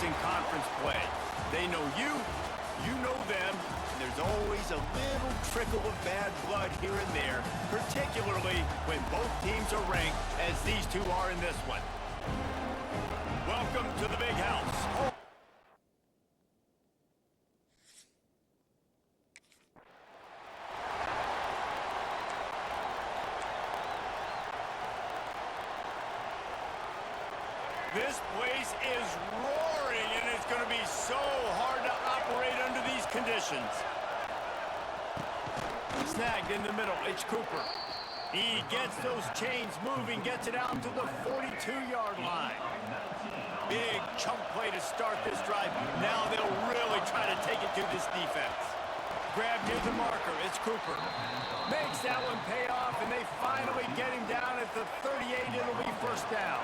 in conference play. They know you, you know them, and there's always a little trickle of bad blood here and there, particularly when both teams are ranked, as these two are in this one. Welcome to the Big House. This place is roaring, and it's going to be so hard to operate under these conditions. Snagged in the middle, it's Cooper. He gets those chains moving, gets it out to the 42-yard line. Big chunk play to start this drive. Now they'll really try to take it to this defense. Grab near the marker, it's Cooper. Makes that one pay off, and they finally get him down at the 38. It'll be first down.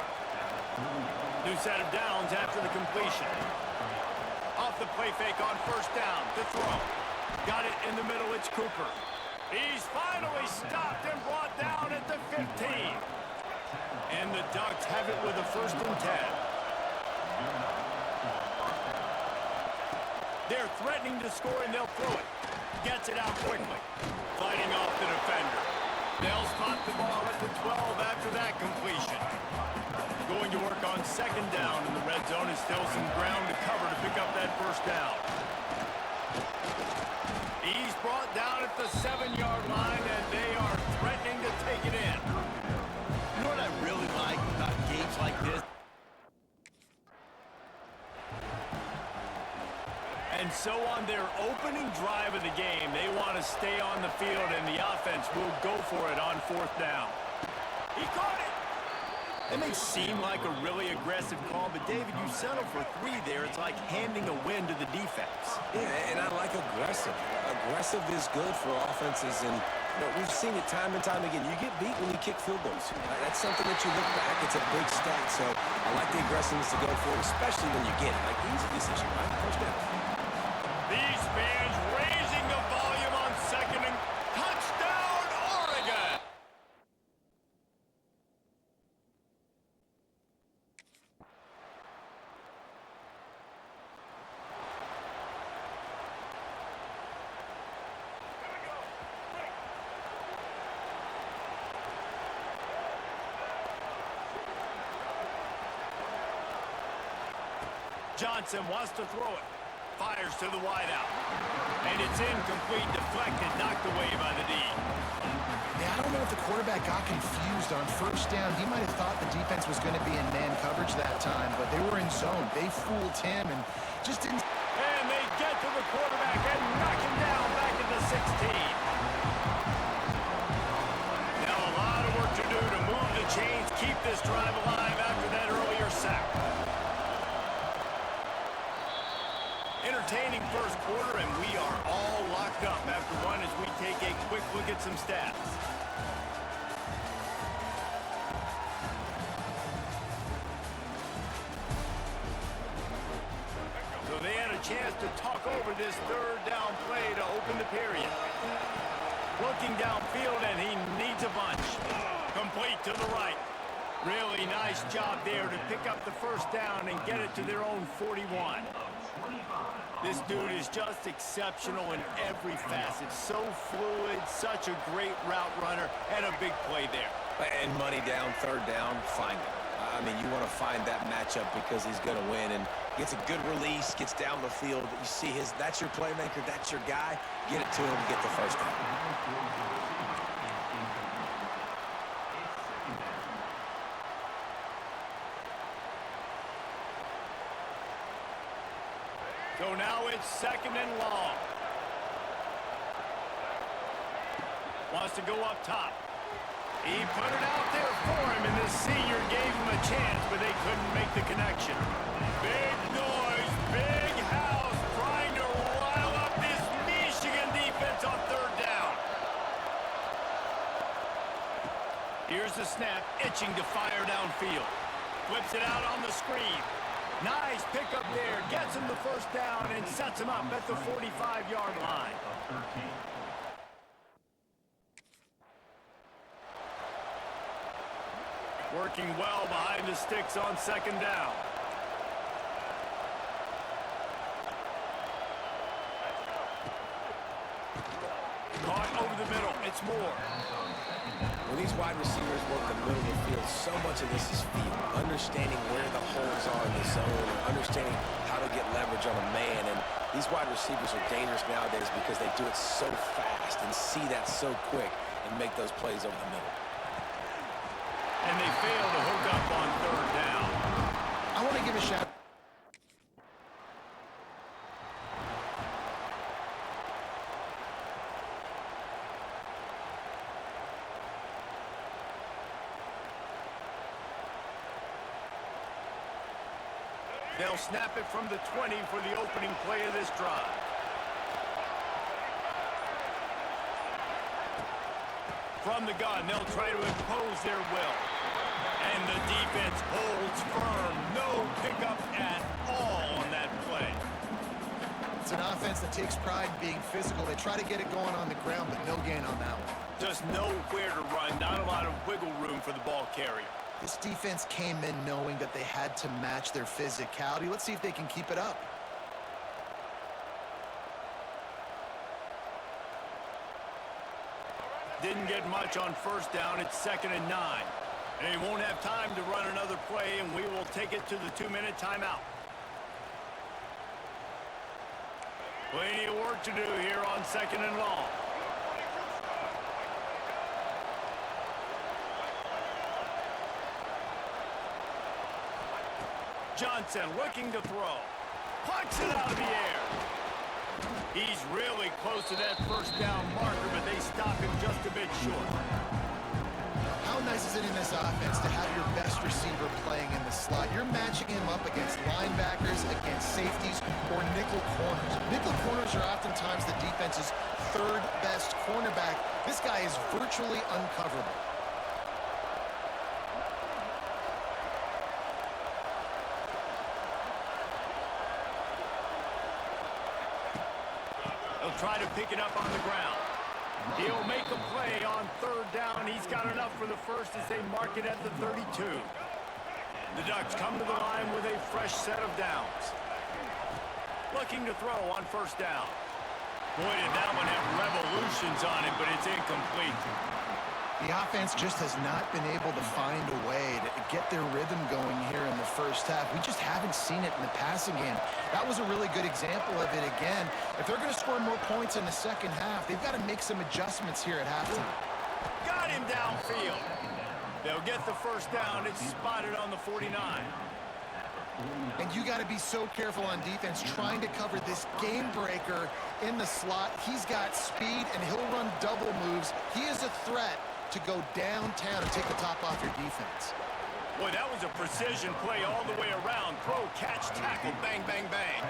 New set of downs after the completion. Off the play fake on first down to throw. Got it in the middle, it's Cooper. He's finally stopped and brought down at the 15. And the Ducks have it with a 1st and 10. They're threatening to score, and they'll throw it. Gets it out quickly. Fighting off the defender. They'll spot the ball at the 12 after that completion. Going to work on 2nd down, and the red zone is still some ground to cover to pick up that first down. He's brought down at the 7-yard line, and they are threatening to take it in. You know what I really like about games like this? And so on their opening drive of the game, they want to stay on the field, and the offense will go for it on 4th down. He caught it! It may seem like a really aggressive call, but David, you settle for 3 there. It's like handing a win to the defense. Yeah, and I like aggressive. Aggressive is good for offenses, and we've seen it time and time again. You get beat when you kick field goals. That's something that you look back. It's a big stat, so I like the aggressiveness to go for it, especially when you get it. Like, easy decision, right? First down. These fans raising the volume on 2nd and touchdown, Oregon! Johnson wants to throw it. Fires to the wideout. And it's incomplete, deflected, knocked away by the D. Yeah, I don't know if the quarterback got confused on first down. He might have thought the defense was going to be in man coverage that time, but they were in zone. They fooled him and just didn't... And they get to the quarterback and knock him down back at the 16. Now a lot of work to do to move the chains, keep this drive alive after that earlier sack. Entertaining first quarter, and we are all locked up after one as we take a quick look at some stats. So they had a chance to talk over this 3rd down play to open the period. Looking downfield, and he needs a bunch. Complete to the right. Really nice job there to pick up the first down and get it to their own 41. This dude is just exceptional in every facet. So fluid, such a great route runner, and a big play there. And money down, 3rd down, find him. I mean, you want to find that matchup because he's going to win, and gets a good release, gets down the field. You see that's your playmaker, that's your guy. Get it to him, get the first down. So now it's 2nd and long. Wants to go up top. He put it out there for him, and the senior gave him a chance, but they couldn't make the connection. Big noise, big house, trying to rile up this Michigan defense on 3rd down. Here's the snap, itching to fire downfield. Flips it out on the screen. Nice pickup there, gets him the first down and sets him up at the 45-yard line. Working well behind the sticks on 2nd down. once more. When these wide receivers work the middle of the field, so much of this is feel, understanding where the holes are in the zone, and understanding how to get leverage on a man. And these wide receivers are dangerous nowadays because they do it so fast and see that so quick and make those plays over the middle. And they fail to hook up on third down. I want to give a shout. They'll snap it from the 20 for the opening play of this drive. From the gun, they'll try to impose their will. And the defense holds firm. No pickup at all on that play. It's an offense that takes pride in being physical. They try to get it going on the ground, but no gain on that one. Just nowhere to run. Not a lot of wiggle room for the ball carrier. This defense came in knowing that they had to match their physicality. Let's see if they can keep it up. Didn't get much on first down. It's 2nd and 9. And he won't have time to run another play, and we will take it to the 2-minute timeout. Plenty of work to do here on 2nd and long. Johnson looking to throw. Pucks it out of the air. He's really close to that first down marker, but they stop him just a bit short. How nice is it in this offense to have your best receiver playing in the slot? You're matching him up against linebackers, against safeties, or nickel corners. Nickel corners are oftentimes the defense's third best cornerback. This guy is virtually uncoverable. He'll try to pick it up on the ground. He'll make a play on third down. He's got enough for the first as they mark it at the 32. The Ducks come to the line with a fresh set of downs. Looking to throw on first down. Boy, did that one have revolutions on it, but it's incomplete. The offense just has not been able to find a way to get their rhythm going here in the first half. We just haven't seen it in the passing game. That was a really good example of it again. If they're going to score more points in the second half, they've got to make some adjustments here at halftime. Got him downfield. They'll get the first down. It's spotted on the 49. And you got to be so careful on defense trying to cover this game breaker in the slot. He's got speed, and he'll run double moves. He is a threat to go downtown and take the top off your defense. Boy, that was a precision play all the way around. Throw, catch, tackle, bang, bang, bang.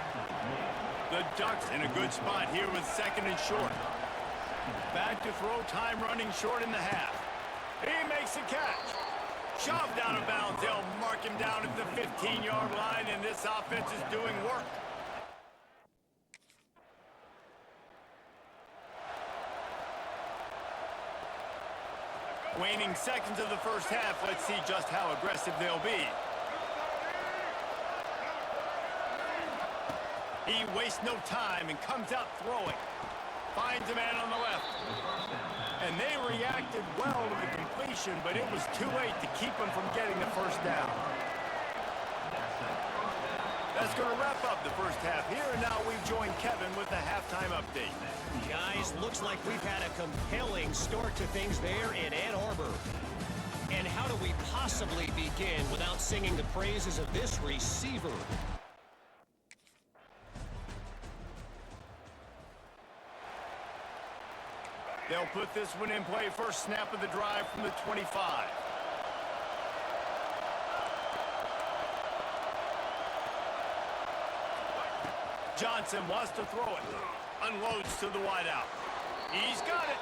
The Ducks in a good spot here with 2nd and short. Back to throw, time running short in the half. He makes a catch. Shoved out of bounds. They'll mark him down at the 15-yard line, and this offense is doing work. Waning seconds of the first half. Let's see just how aggressive they'll be. He wastes no time and comes out throwing. Finds a man on the left. And they reacted well to the completion, but it was too late to keep him from getting the first down. That's going to wrap up the first half here, and now we join Kevin with the halftime update. Guys, looks like we've had a compelling start to things there in Ann Arbor. And how do we possibly begin without singing the praises of this receiver? They'll put this one in play. First snap of the drive from the 25. Johnson wants to throw it. Unloads to the wideout. He's got it.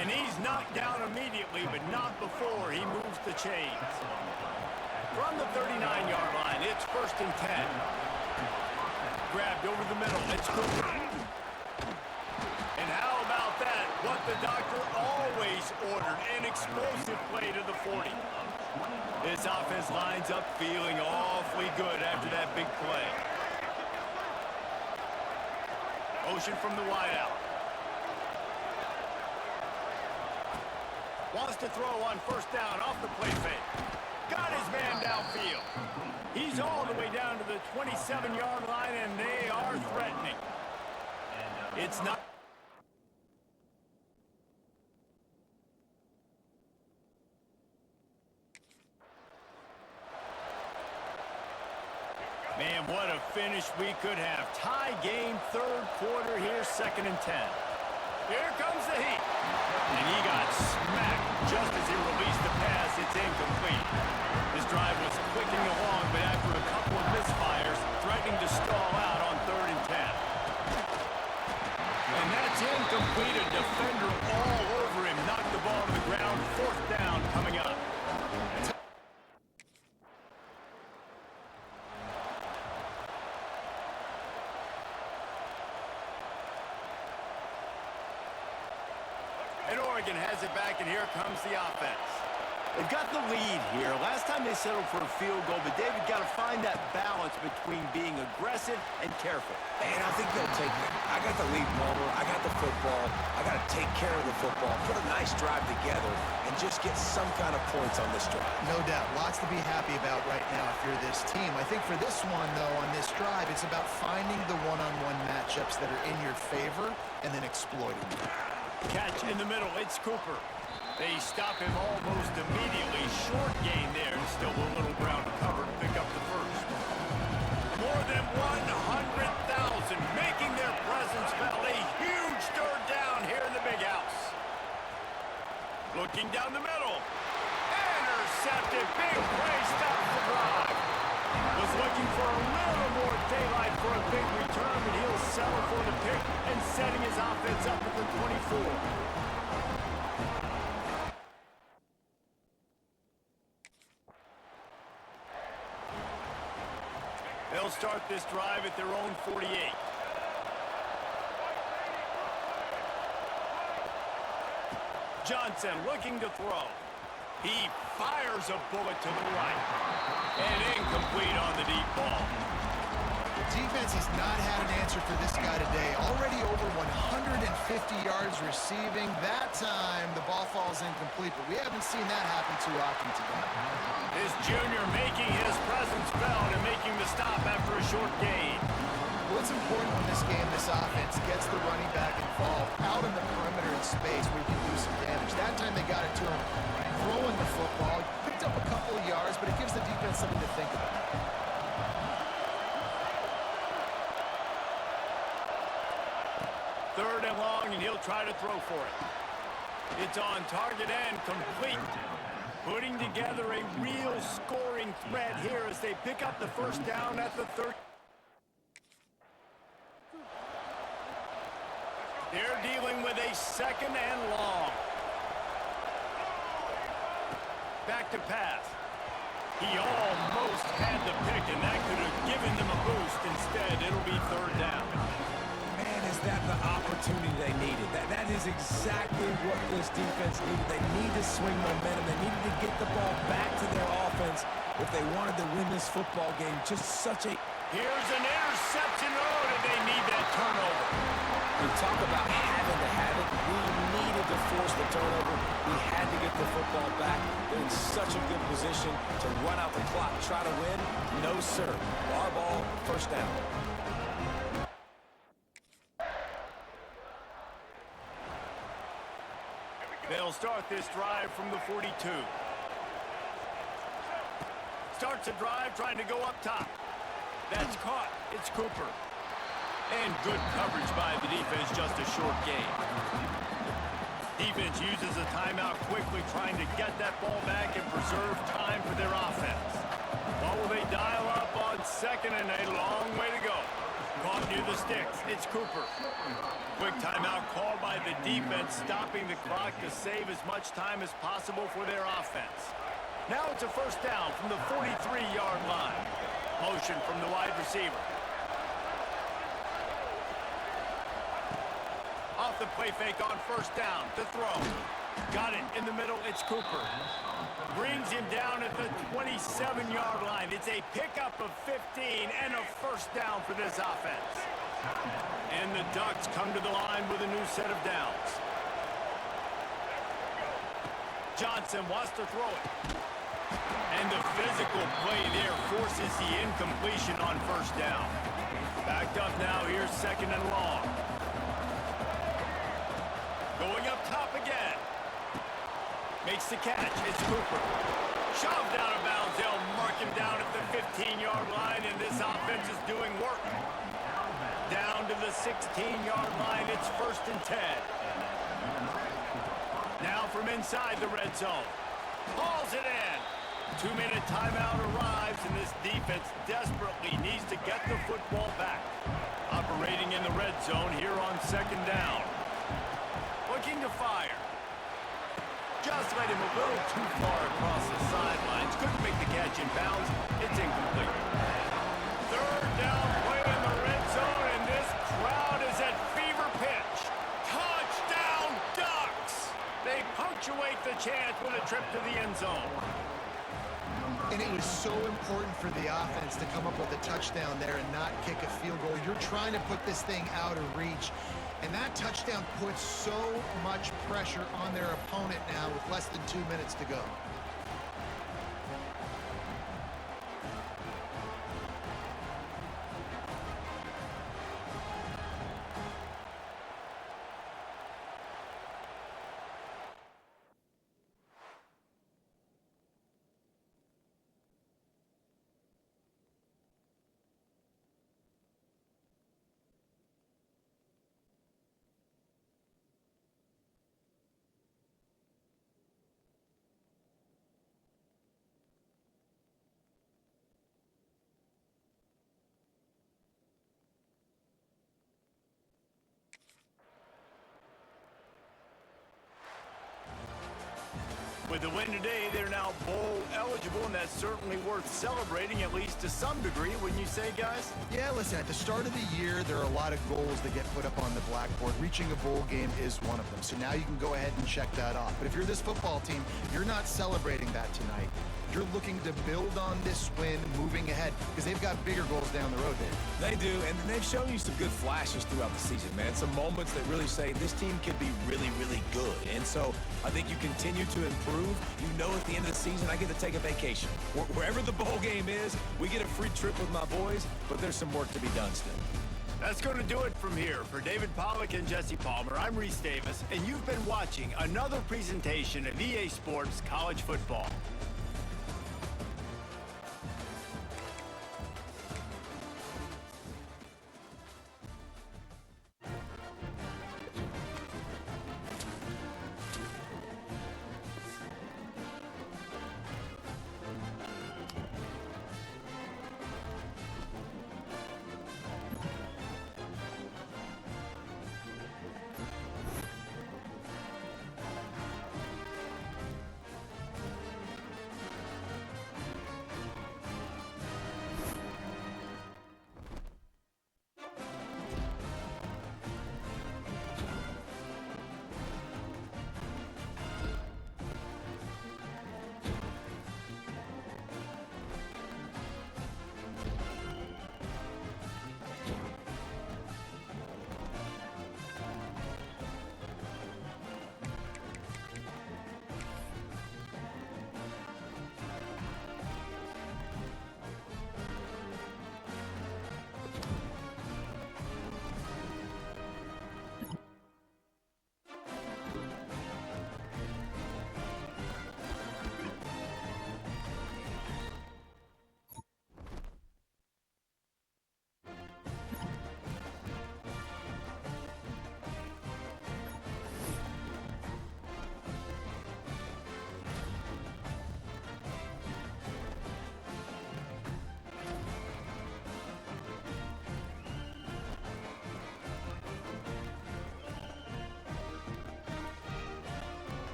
And he's knocked down immediately, but not before he moves the chains. From the 39-yard line, it's 1st and 10. Grabbed over the middle. It's Cooper. And how about that? What the doctor always ordered. An explosive play to the 40. This offense lines up feeling awfully good after that big play. Motion from the wideout. Wants to throw on first down off the play fake. Got his man downfield. He's all the way down to the 27-yard line, and they are threatening. It's not. Man, what a finish we could have. Tie game, third quarter here, 2nd and 10. Here comes the heat. And he got smacked just as he released the pass. It's incomplete. This drive was clicking along, but after a couple of misfires, threatening to stall out on 3rd and 10. And that's incomplete. A defender all over him. Knocked the ball to the ground. 4th down coming up. And Oregon has it back, and here comes the offense. They've got the lead here. Last time they settled for a field goal, but David got to find that balance between being aggressive and careful. And I think they'll take it. I got the lead, Palmer. I got the football. I got to take care of the football, put a nice drive together, and just get some kind of points on this drive. No doubt. Lots to be happy about right now if you're this team. I think for this one, though, on this drive, it's about finding the one-on-one matchups that are in your favor and then exploiting them. Catch in the middle. It's Cooper. They stop him almost immediately. Short gain there. Still a little ground to cover to pick up the first. More than 100,000 making their presence felt. A huge third down here in the big house. Looking down the middle. Intercepted. Big play. Stops the drive. Was looking for a little more daylight for a big return, but he'll settle for the pick and setting his offense up at the 24. They'll start this drive at their own 48. Johnson looking to throw. He fires a bullet to the right. And incomplete on the deep ball. Defense has not had an answer for this guy today. Already over 150 yards receiving. That time, the ball falls incomplete, but we haven't seen that happen too often today. This junior making his presence felt and making the stop after a short gain. What's important in this game, this offense gets the running back involved out in the perimeter in space where you can do some damage. That time they got it to him throwing the football. Picked up a couple of yards, but it gives the defense something to think about. Third and long, and he'll try to throw for it. It's on target and complete. Putting together a real scoring threat here as they pick up the first down at the 30. They're dealing with a 2nd and long. Back to pass. He almost had the pick, and that could have given them a boost. Instead, it'll be 3rd down. Man, is that the opportunity they needed? That is exactly what this defense needed. They need to swing momentum. They needed to get the ball back to their offense if they wanted to win this football game. Just such a... Here's an interception. Oh, did they need that turnover? We talk about having to have it. We needed to force the turnover. We had to get the football back. They're in such a good position to run out the clock, try to win. No, sir. Our ball, first down. They'll start this drive from the 42. Starts a drive trying to go up top. That's caught. It's Cooper. And good coverage by the defense, just a short gain. Defense uses a timeout quickly, trying to get that ball back and preserve time for their offense. What will they dial up on 2nd and a long way to go? Caught near the sticks. It's Cooper. Quick timeout called by the defense, stopping the clock to save as much time as possible for their offense. Now it's a first down from the 43-yard line. Motion from the wide receiver. Off the play fake on first down to throw. Got it in the middle. It's Cooper. Brings him down at the 27-yard line. It's a pickup of 15 and a first down for this offense. And the Ducks come to the line with a new set of downs. Johnson wants to throw it. And the physical play there forces the incompletion on first down. Backed up now, here's second and long. Going up top again. Makes the catch, it's Cooper. Shoved out of bounds, they'll mark him down at the 15-yard line, and this offense is doing work. Down to the 16-yard line, it's 1st and 10. Now from inside the red zone. Hauls it in. 2-minute timeout arrives, and this defense desperately needs to get the football back. Operating in the red zone here on 2nd down. Looking to fire. Just let him a little too far across the sidelines. Couldn't make the catch in bounds. It's incomplete. 3rd down play in the red zone, and this crowd is at fever pitch. Touchdown Ducks! They punctuate the chant with a trip to the end zone. And it was so important for the offense to come up with a touchdown there and not kick a field goal. You're trying to put this thing out of reach. And that touchdown puts so much pressure on their opponent now with less than 2 minutes to go. With the win today, they're now bowl eligible, and that's certainly worth celebrating, at least to some degree, wouldn't you say, guys? Yeah, listen, at the start of the year, there are a lot of goals that get put up on the blackboard. Reaching a bowl game is one of them. So now you can go ahead and check that off. But if you're this football team, you're not celebrating that tonight. You're looking to build on this win moving ahead because they've got bigger goals down the road, Dave. They do, and they've shown you some good flashes throughout the season, man. Some moments that really say this team could be really, really good. And so I think you continue to improve. You know at the end of the season, I get to take a vacation. Wherever the bowl game is, we get a free trip with my boys, but there's some work to be done still. That's going to do it from here. For David Pollack and Jesse Palmer, I'm Reese Davis, and you've been watching another presentation of EA Sports College Football.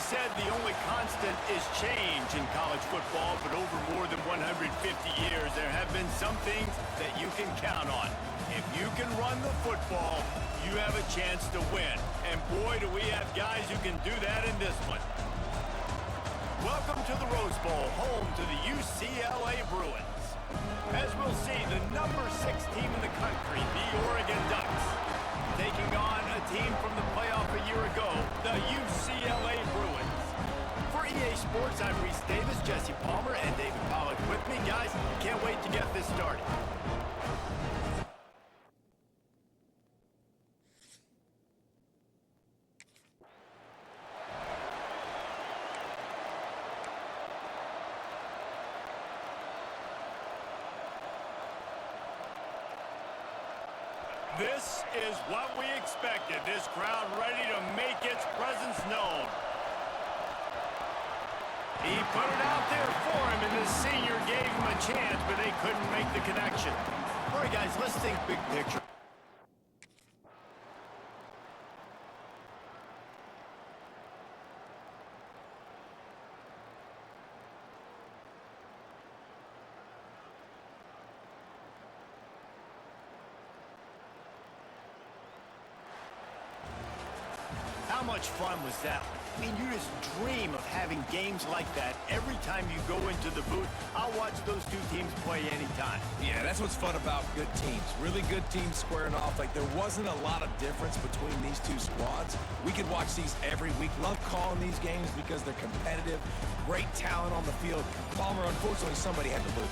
said the only constant is change in college football, but over more than 150 years, there have been some things that you can count on. If you can run the football, you have a chance to win. And boy, do we have guys who can do that in this one. Welcome to the Rose Bowl, home to the UCLA Bruins. As we'll see, the number 6 team in the country, the Oregon Ducks, taking on a team from the playoff a year ago, the UCLA Bruins. For EA Sports, I'm Reese Davis, Jesse Palmer, and David Pollack with me. Guys, can't wait to get this started. This is what we expected. This crowd ready to make its presence known. He put it out there for him, and the senior gave him a chance, but they couldn't make the connection. All right, guys, let's think big picture. How much fun was that? I mean, you just dream of having games like that every time you go into the booth. I'll watch those two teams play anytime. Yeah, that's what's fun about good teams. Really good teams squaring off. Like, there wasn't a lot of difference between these two squads. We could watch these every week. Love calling these games because they're competitive. Great talent on the field. Palmer, unfortunately, somebody had to lose.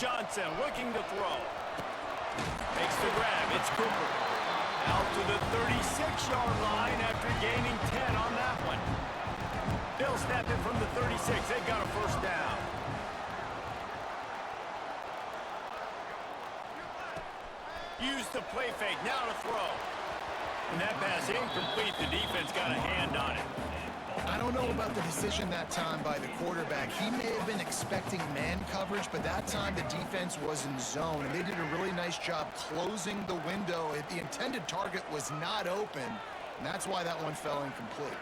Johnson looking to throw. Makes the grab. It's Cooper. Out to the 36-yard line after gaining 10 on that one. They'll snap it from the 36. They've got a first down. Use the play fake. Now to throw. And that pass incomplete. The defense got a hand on it. I don't know about the decision that time by the quarterback. He may have been expecting man coverage, but that time the defense was in zone, and they did a really nice job closing the window. The intended target was not open, and that's why that one fell incomplete.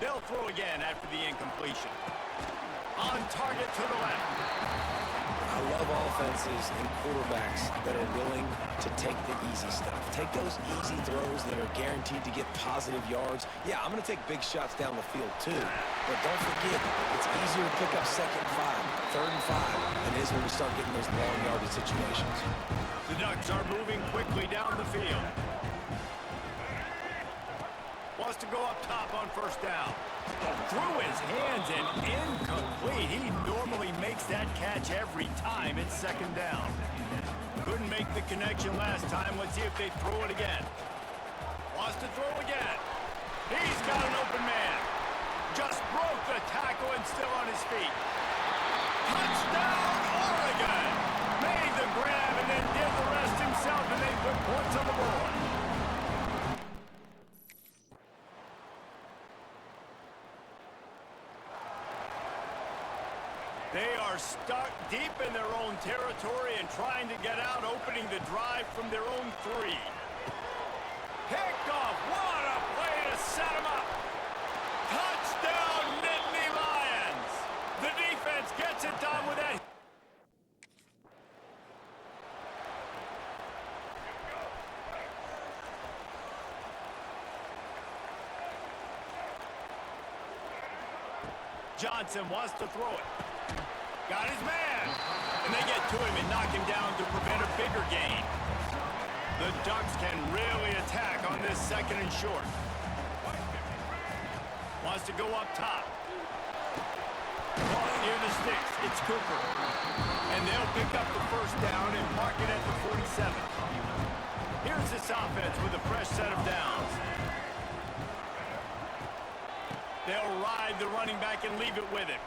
They'll throw again after the incompletion. On target to the left. I love offenses and quarterbacks that are willing to take the easy stuff. Take those easy throws that are guaranteed to get positive yards. Yeah, I'm going to take big shots down the field too. But don't forget, it's easier to pick up 2nd and 5, 3rd and 5 than it is when we start getting those long yardage situations. The Ducks are moving quickly down the field. Wants to go up top on first down. Through his hands and incomplete. He normally makes that catch every time. It's 2nd down. Couldn't make the connection last time. Let's see if they throw it again. Wants to throw again. He's got an open man. Just broke the tackle and still on his feet. Touchdown, Oregon! Made the grab and then did the rest himself, and they put points on the board. They are stuck deep in their own territory and trying to get out, opening the drive from their own 3. Picked off. What a play to set them up. Touchdown, Nittany Lions. The defense gets it done with that. Johnson wants to throw it. Got his man. And they get to him and knock him down to prevent a bigger gain. The Ducks can really attack on this 2nd and short. Wants to go up top. Caught near the sticks. It's Cooper. And they'll pick up the first down and mark it at the 47. Here's this offense with a fresh set of downs. They'll ride the running back and leave it with him.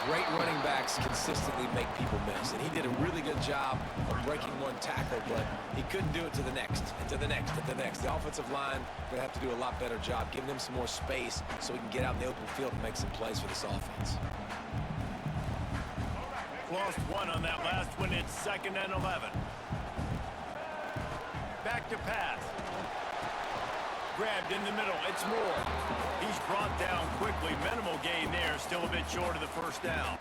Great running backs consistently make people miss, and he did a really good job of breaking one tackle, but he couldn't do it to the next, and to the next, and to the next. The offensive line going to have to do a lot better job, giving them some more space so we can get out in the open field and make some plays for this offense. Lost one on that last one. It's 2nd and 11. Back to pass. Grabbed in the middle. It's Moore. He's brought down quickly. Minimal gain there. Still a bit short of the first down.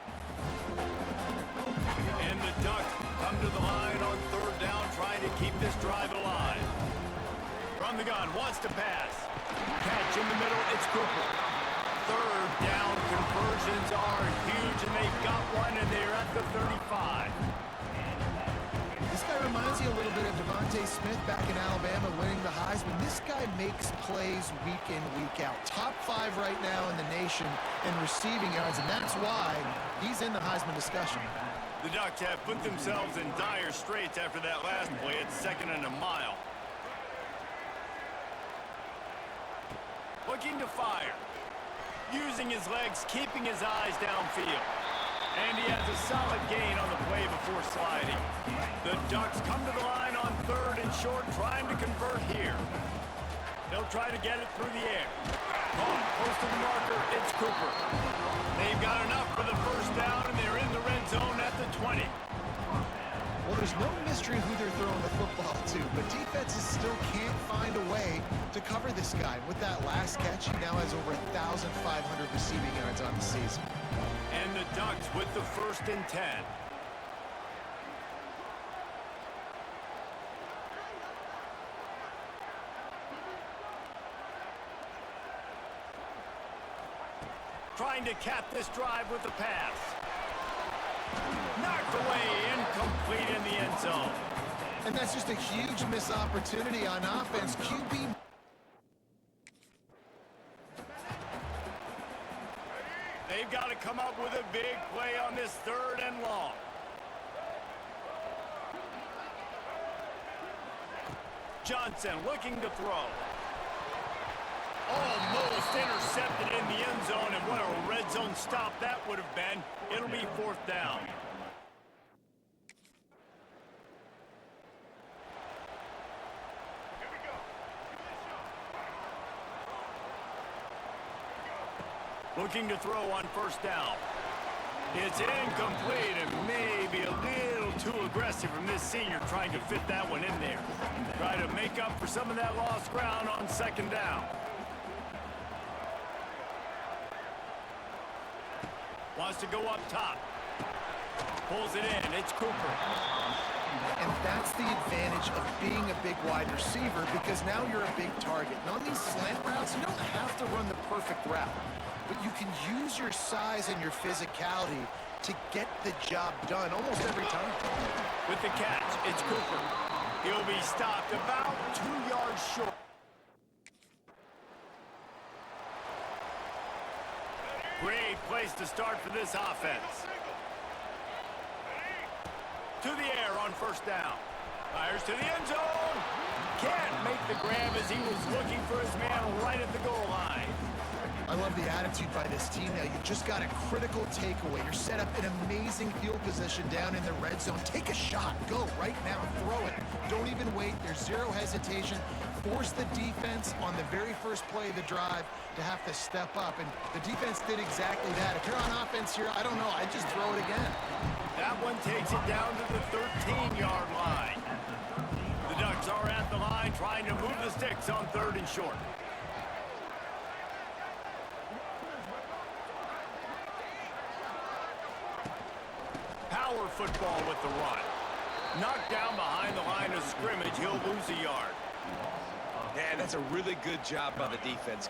And the Ducks come to the line on 3rd down, trying to keep this drive alive. From the gun, wants to pass. Catch in the middle. It's Cooper. 3rd down conversions are huge, and they've got one, and they're at the 35. This guy reminds you a little bit of Devontae Smith back in Alabama winning the Heisman. This guy makes plays week in, week out. Top 5 right now in the nation in receiving yards, and that's why he's in the Heisman discussion. The Ducks have put themselves in dire straits after that last play. It's 2nd and a mile. Looking to fire. Using his legs, keeping his eyes downfield. And he has a solid gain on the play before sliding. The Ducks come to the line on 3rd and short, trying to convert here. They'll try to get it through the air. Caught close to the marker, it's Cooper. They've got enough for the first down, and they're in the red zone at the 20. Well, there's no mystery who they're throwing the football to, but defenses still can't find a way to cover this guy. With that last catch, he now has over 1,500 receiving yards on the season. And the Ducks with the 1st and 10. Trying to cap this drive with the pass. Knocked away, incomplete in the end zone. And that's just a huge missed opportunity on offense. QB. They've got to come up with a big play on this 3rd and long. Johnson looking to throw. Almost intercepted in the end zone, and what a red zone stop that would have been. It'll be 4th down. Looking to throw on 1st down. It's incomplete and maybe a little too aggressive from this senior trying to fit that one in there. Try to make up for some of that lost ground on 2nd down. Wants to go up top. Pulls it in. It's Cooper. And that's the advantage of being a big wide receiver, because now you're a big target. And on these slant routes, you don't have to run the perfect route, but you can use your size and your physicality to get the job done almost every time. With the catch, it's Cooper. He'll be stopped about 2 yards short. Great place to start for this offense. To the air on 1st down. Fires to the end zone. Can't make the grab as he was looking for his man right at the goal line. I love the attitude by this team now. You just got a critical takeaway. You're set up in amazing field position down in the red zone. Take a shot. Go right now. Throw it. Don't even wait. There's zero hesitation. Force the defense on the very first play of the drive to have to step up. And the defense did exactly that. If you're on offense here, I don't know. I'd just throw it again. That one takes it down to the 13-yard line. The Ducks are at the line trying to move the sticks on 3rd and short. Power football with the run. Knocked down behind the line of scrimmage. He'll lose a yard. Yeah, that's a really good job by the defense.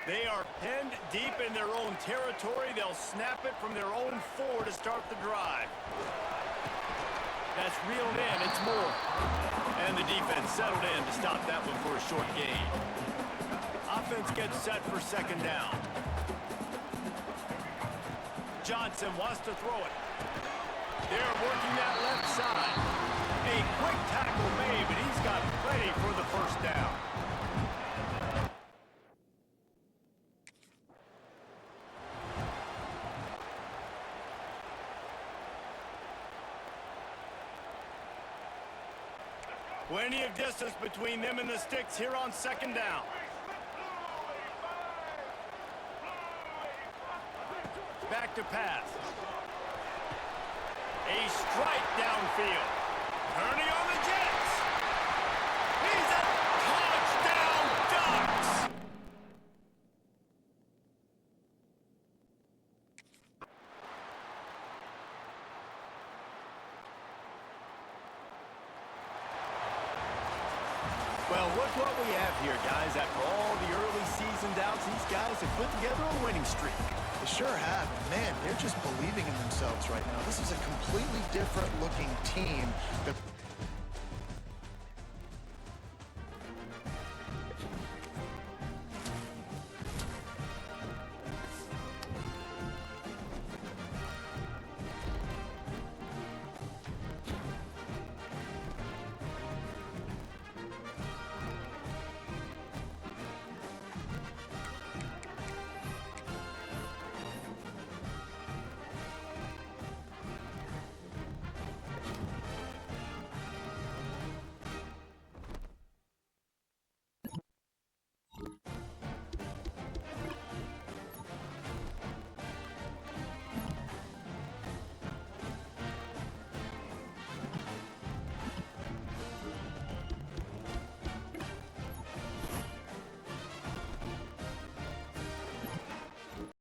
They are pinned deep in their own territory. They'll snap it from their own 4 to start the drive. That's reeled in. It's Moore. And the defense settled in to stop that one for a short gain. Offense gets set for 2nd down. Johnson wants to throw it. They're working that left side. A quick tackle made, but he's got plenty for the 1st down. Plenty of distance between them and the sticks here on 2nd down. Back to pass. A strike downfield. Turning on the Jets. He's a touchdown Ducks. Well, look what we have here, guys. After all the early season doubts, these guys have put together a winning streak. They sure have. Man, they're just believing in themselves right now. This is a completely different looking team.